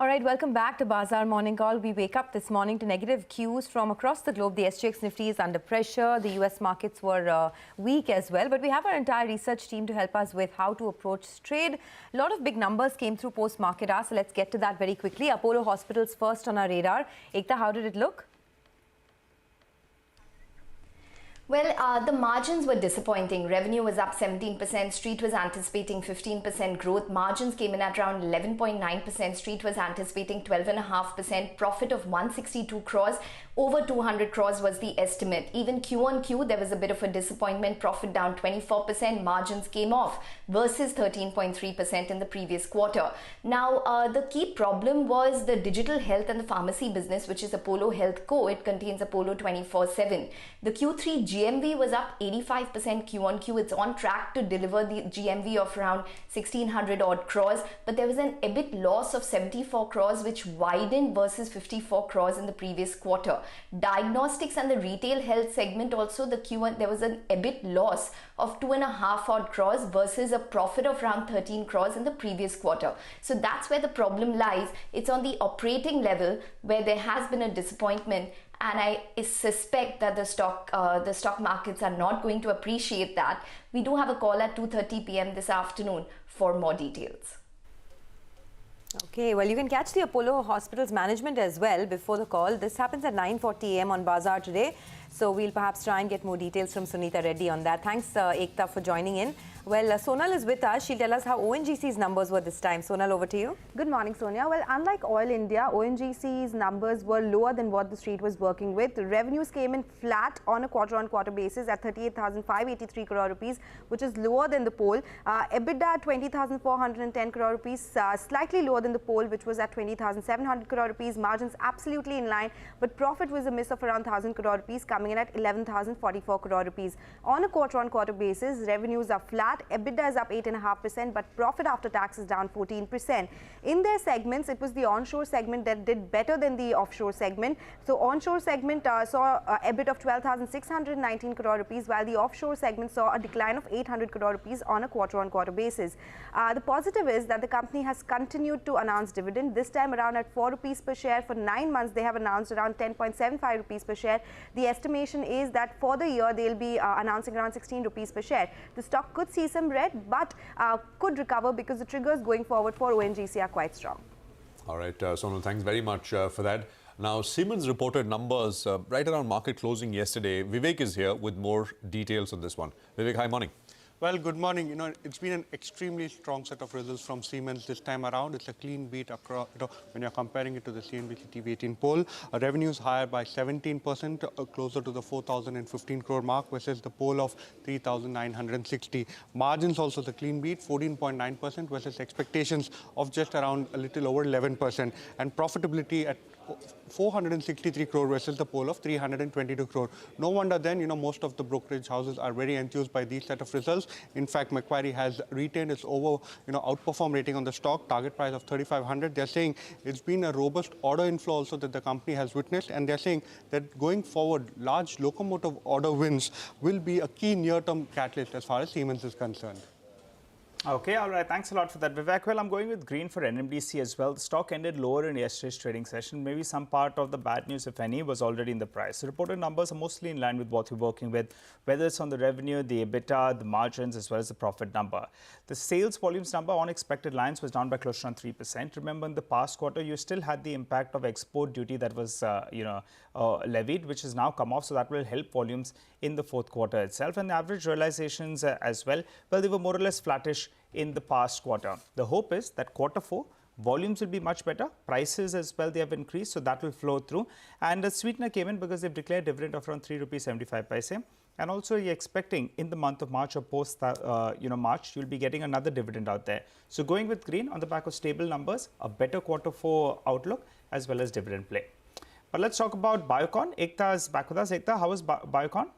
All right, welcome back to Bazaar Morning Call. We wake up this morning to negative cues from across the globe. The SGX Nifty is under pressure. The US markets were weak as well. But we have our entire research team to help us with how to approach trade. A lot of big numbers came through post-market hours, so let's get to that very quickly. Apollo Hospitals first on our radar. Ekta, how did it look? Well, the margins were disappointing. Revenue was up 17%. Street was anticipating 15% growth. Margins came in at around 11.9%. Street was anticipating 12.5%. Profit of 162 crores. Over 200 crores was the estimate. Even Q on Q, there was a bit of a disappointment. Profit down 24%. Margins came off versus 13.3% in the previous quarter. Now, the key problem was the digital health and the pharmacy business, which is Apollo Health Co. It contains Apollo 24/7. The Q3 GMV was up 85% Q on Q. It's on track to deliver the GMV of around 1600 odd crores, but there was an EBIT loss of 74 crores, which widened versus 54 crores in the previous quarter. Diagnostics and the retail health segment also, there was an EBIT loss of 2.5 odd crores versus a profit of around 13 crores in the previous quarter. So that's where the problem lies. It's on the operating level where there has been a disappointment. And I suspect that the stock markets are not going to appreciate that. We do have a call at 2:30 p.m. this afternoon for more details. Okay, well, you can catch the Apollo Hospitals management as well before the call. This happens at 9:40 a.m. on Bazaar today. So we'll perhaps try and get more details from Sunita Reddy on that. Thanks, Ekta, for joining in. Well, Sonal is with us. She'll tell us how ONGC's numbers were this time. Sonal, over to you. Good morning, Sonia. Well, unlike Oil India, ONGC's numbers were lower than what the street was working with. The revenues came in flat on a quarter-on-quarter basis at 38,583 crore rupees, which is lower than the poll. EBITDA at 20,410 crore rupees, slightly lower than the poll, which was at 20,700 crore rupees. Margins absolutely in line, but profit was a miss of around 1,000 crore rupees, coming in at 11,044 crore rupees. On a quarter-on-quarter basis, revenues are flat. EBITDA is up 8.5%, but profit after tax is down 14%. In their segments, it was the onshore segment that did better than the offshore segment. So onshore segment saw EBIT of 12,619 crore rupees, while the offshore segment saw a decline of 800 crore rupees on a quarter-on-quarter basis. The positive is that the company has continued to announce dividend. This time around at 4 rupees per share. For 9 months, they have announced around 10.75 rupees per share. The estimation is that for the year, they'll be announcing around 16 rupees per share. The stock could see some red, but could recover because the triggers going forward for ONGC are quite strong. All right, Sonal, thanks very much for that. Now, Siemens reported numbers right around market closing yesterday. Vivek is here with more details on this one. Vivek, hi, morning. Well, good morning. It's been an extremely strong set of results from Siemens this time around. It's a clean beat across, when you're comparing it to the CNBC-TV18 poll. Revenues higher by 17%, closer to the 4,015 crore mark versus the poll of 3,960. Margins also the clean beat, 14.9% versus expectations of just around a little over 11%. And profitability at 463 crore versus the poll of 322 crore. No wonder then, most of the brokerage houses are very enthused by these set of results. In fact, Macquarie has retained its outperform rating on the stock, target price of 3,500. They're saying it's been a robust order inflow also that the company has witnessed, and they're saying that going forward, large locomotive order wins will be a key near-term catalyst as far as Siemens is concerned. Okay, all right. Thanks a lot for that, Vivek. Well, I'm going with green for NMDC as well. The stock ended lower in yesterday's trading session. Maybe some part of the bad news, if any, was already in the price. The reported numbers are mostly in line with what we're working with, whether it's on the revenue, the EBITDA, the margins, as well as the profit number. The sales volumes number on expected lines was down by close to around 3%. Remember, in the past quarter, you still had the impact of export duty that was, levied, which has now come off. So that will help volumes in the fourth quarter itself. And the average realizations as well, they were more or less flattish in the past quarter. The hope is that quarter 4 volumes will be much better. Prices as well, they have increased, so that will flow through. And the sweetener came in because they've declared dividend of around 3.75 rupees. And also you're expecting in the month of March or post March, you'll be getting another dividend out there. So going with green on the back of stable numbers, a better quarter 4 outlook as well as dividend play. But let's talk about Biocon. Ekta is back with us. Ekta, how is Biocon?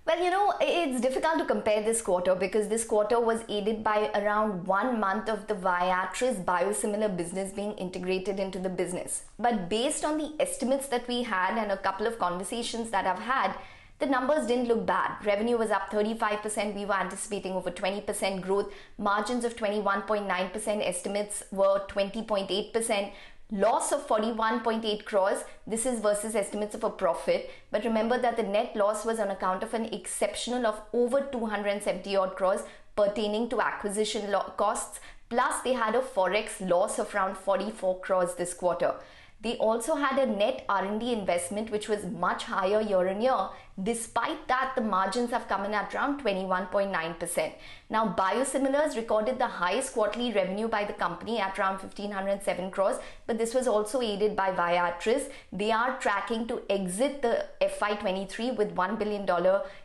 Well, it's difficult to compare this quarter because this quarter was aided by around 1 month of the Viatris biosimilar business being integrated into the business. But based on the estimates that we had and a couple of conversations that I've had, the numbers didn't look bad. Revenue was up 35%. We were anticipating over 20% growth. Margins of 21.9%. Estimates were 20.8%. Loss of 41.8 crores. This is versus estimates of a profit. But remember that the net loss was on account of an exceptional of over 270 odd crores pertaining to acquisition costs. Plus, they had a forex loss of around 44 crores this quarter. They also had a net R&D investment which was much higher year on year. Despite that, the margins have come in at around 21.9%. Now, biosimilars recorded the highest quarterly revenue by the company at around 1,507 crores, but this was also aided by Viatris. They are tracking to exit the FY23 with $1 billion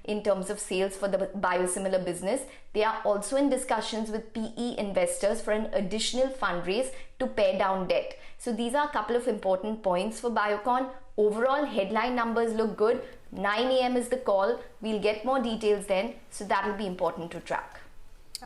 in terms of sales for the biosimilar business. They are also in discussions with PE investors for an additional fundraise to pay down debt. So these are a couple of important points for Biocon. Overall, headline numbers look good. 9 a.m. is the call. We'll get more details then, so that will be important to track.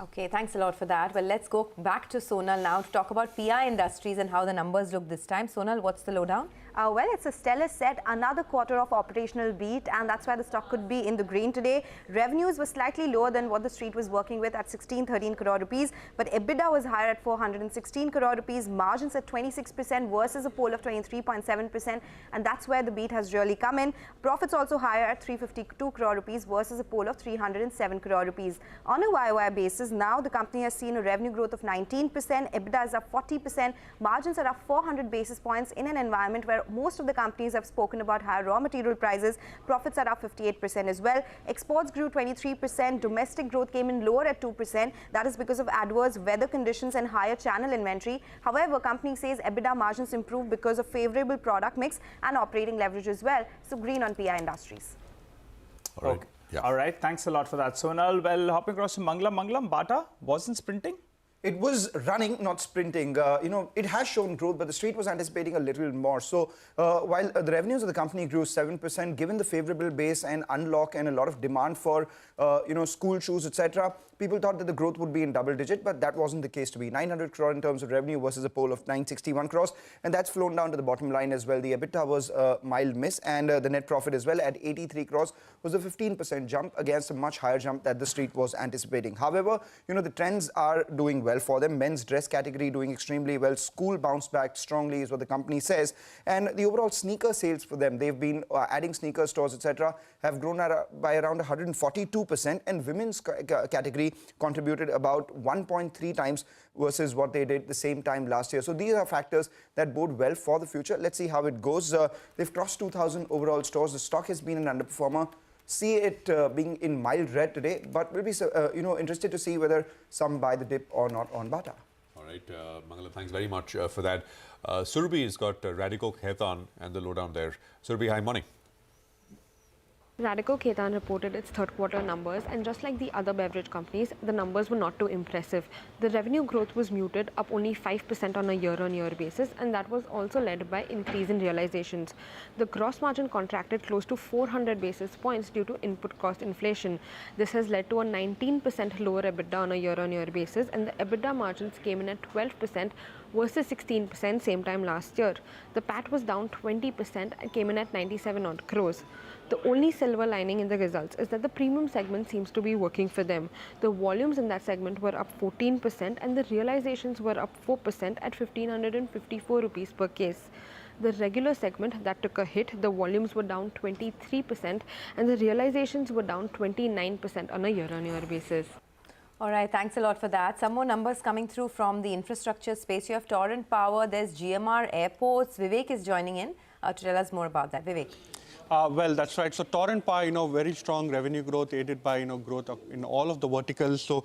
Okay, thanks a lot for that. Well, let's go back to Sonal now to talk about PI Industries and how the numbers look this time. Sonal, what's the lowdown? Well, it's a stellar set, another quarter of operational beat, and that's why the stock could be in the green today. Revenues were slightly lower than what the street was working with at 16-13 crore rupees, but EBITDA was higher at 416 crore rupees, margins at 26% versus a poll of 23.7%, and that's where the beat has really come in. Profits also higher at 352 crore rupees versus a poll of 307 crore rupees. On a YOY basis, now the company has seen a revenue growth of 19%, EBITDA is up 40%, margins are up 400 basis points in an environment where most of the companies have spoken about higher raw material prices. Profits are up 58% as well. Exports grew 23%. Domestic growth came in lower at 2%. That is because of adverse weather conditions and higher channel inventory. However, company says EBITDA margins improved because of favorable product mix and operating leverage as well. So green on PI Industries. All right. Okay. Yeah. All right. Thanks a lot for that, Sonal. Well, hopping across to Mangalam. Bata wasn't sprinting. It was running, not sprinting. It has shown growth, but the street was anticipating a little more. So while the revenues of the company grew 7%, given the favorable base and unlock and a lot of demand for, school shoes, etc., people thought that the growth would be in double digit, but that wasn't the case to be. 900 crore in terms of revenue versus a poll of 961 crores, and that's flown down to the bottom line as well. The EBITDA was a mild miss, and the net profit as well at 83 crores was a 15% jump against a much higher jump that the street was anticipating. However, the trends are doing well for them. Men's dress category doing extremely well. School bounced back strongly is what the company says. And the overall sneaker sales for them, they've been adding sneaker stores, etc., have grown by around 142%, and women's category contributed about 1.3 times versus what they did the same time last year. So these are factors that bode well for the future. Let's see how it goes. They've crossed 2,000 overall stores. The stock has been an underperformer. See it being in mild red today, but we'll be interested to see whether some buy the dip or not on Bata. All right, Mangalam, thanks very much for that. Surabi has got Radico Khaitan and the lowdown there. Surabi, hi, morning. Radico Khaitan reported its third quarter numbers, and just like the other beverage companies, the numbers were not too impressive. The revenue growth was muted, up only 5% on a year-on-year basis, and that was also led by increase in realizations. The gross margin contracted close to 400 basis points due to input cost inflation. This has led to a 19% lower EBITDA on a year-on-year basis, and the EBITDA margins came in at 12% versus 16% same time last year. The PAT was down 20% and came in at 97 odd crores. The only silver lining in the results is that the premium segment seems to be working for them. The volumes in that segment were up 14% and the realizations were up 4% at 1,554 rupees per case. The regular segment that took a hit, the volumes were down 23% and the realizations were down 29% on a year-on-year basis. All right, thanks a lot for that. Some more numbers coming through from the infrastructure space. You have Torrent Power, there's GMR Airports. Vivek is joining in to tell us more about that. Vivek. Well, that's right. So Torrent Power, very strong revenue growth aided by, growth in all of the verticals. So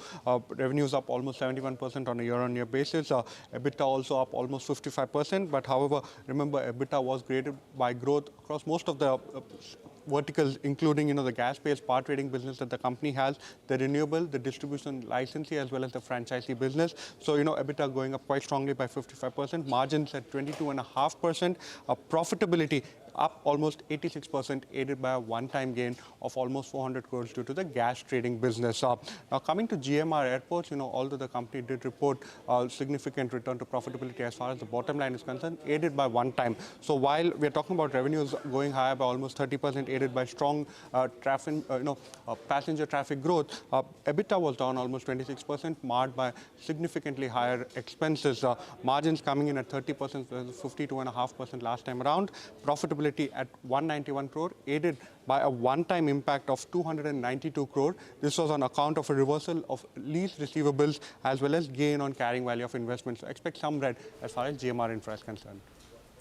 revenues up almost 71% on a year-on-year basis. EBITDA also up almost 55%. But however, remember, EBITDA was created by growth across most of the verticals, including, the gas-based power trading business that the company has, the renewable, the distribution licensee, as well as the franchisee business. So, EBITDA going up quite strongly by 55%, margins at 22.5%, profitability up almost 86%, aided by a one-time gain of almost 400 crores due to the gas trading business. Now, coming to GMR Airports, although the company did report a significant return to profitability as far as the bottom line is concerned, aided by one-time. So while we're talking about revenues going higher by almost 30%, aided by strong passenger traffic growth, EBITDA was down almost 26%, marred by significantly higher expenses. Margins coming in at 30% versus 52.5% last time around. Profitability at 191 crore, aided by a one-time impact of 292 crore. This was on account of a reversal of lease receivables as well as gain on carrying value of investments. So expect some red as far as GMR Infra is concerned.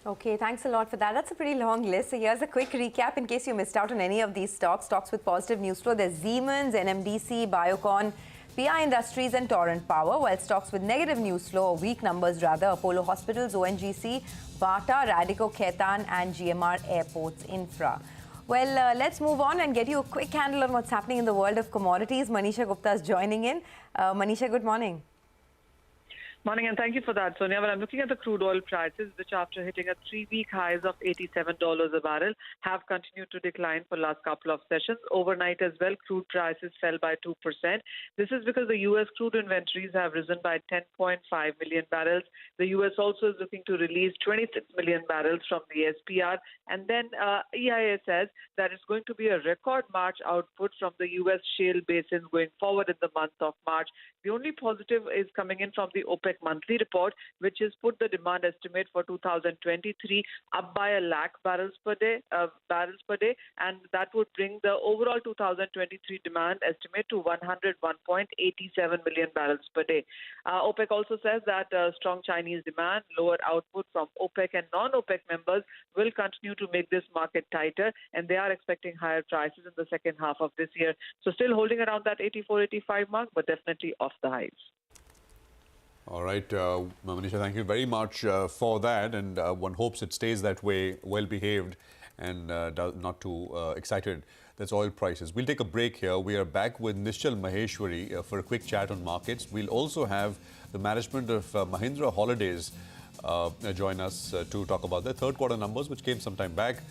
Okay, thanks a lot for that. That's a pretty long list. So here's a quick recap in case you missed out on any of these stocks. Stocks with positive news flow. There's Siemens, NMDC, Biocon, PI Industries and Torrent Power, while stocks with negative news flow, or weak numbers rather, Apollo Hospitals, ONGC, Bata, Radico Khaitan and GMR Airports Infra. Well, let's move on and get you a quick handle on what's happening in the world of commodities. Manisha Gupta is joining in. Manisha, good morning. Morning, and thank you for that, Sonia. Well, I'm looking at the crude oil prices, which after hitting a 3-week highs of $87 a barrel, have continued to decline for the last couple of sessions. Overnight as well, crude prices fell by 2%. This is because the U.S. crude inventories have risen by 10.5 million barrels. The U.S. also is looking to release 26 million barrels from the SPR. And then EIA says that it's going to be a record March output from the U.S. shale basins going forward in the month of March. The only positive is coming in from the OPEC monthly report, which has put the demand estimate for 2023 up by 1 lakh barrels per day, and that would bring the overall 2023 demand estimate to 101.87 million barrels per day. OPEC also says that strong Chinese demand, lower output from OPEC and non-OPEC members will continue to make this market tighter, and they are expecting higher prices in the second half of this year. So still holding around that 84-85 mark, but definitely off the highs. All right, Manisha, thank you very much for that, and one hopes it stays that way, well behaved and not too excited. That's oil prices. We'll take a break here. We are back with Nishchal Maheshwari for a quick chat on markets. We'll also have the management of Mahindra Holidays join us to talk about their third quarter numbers, which came some time back.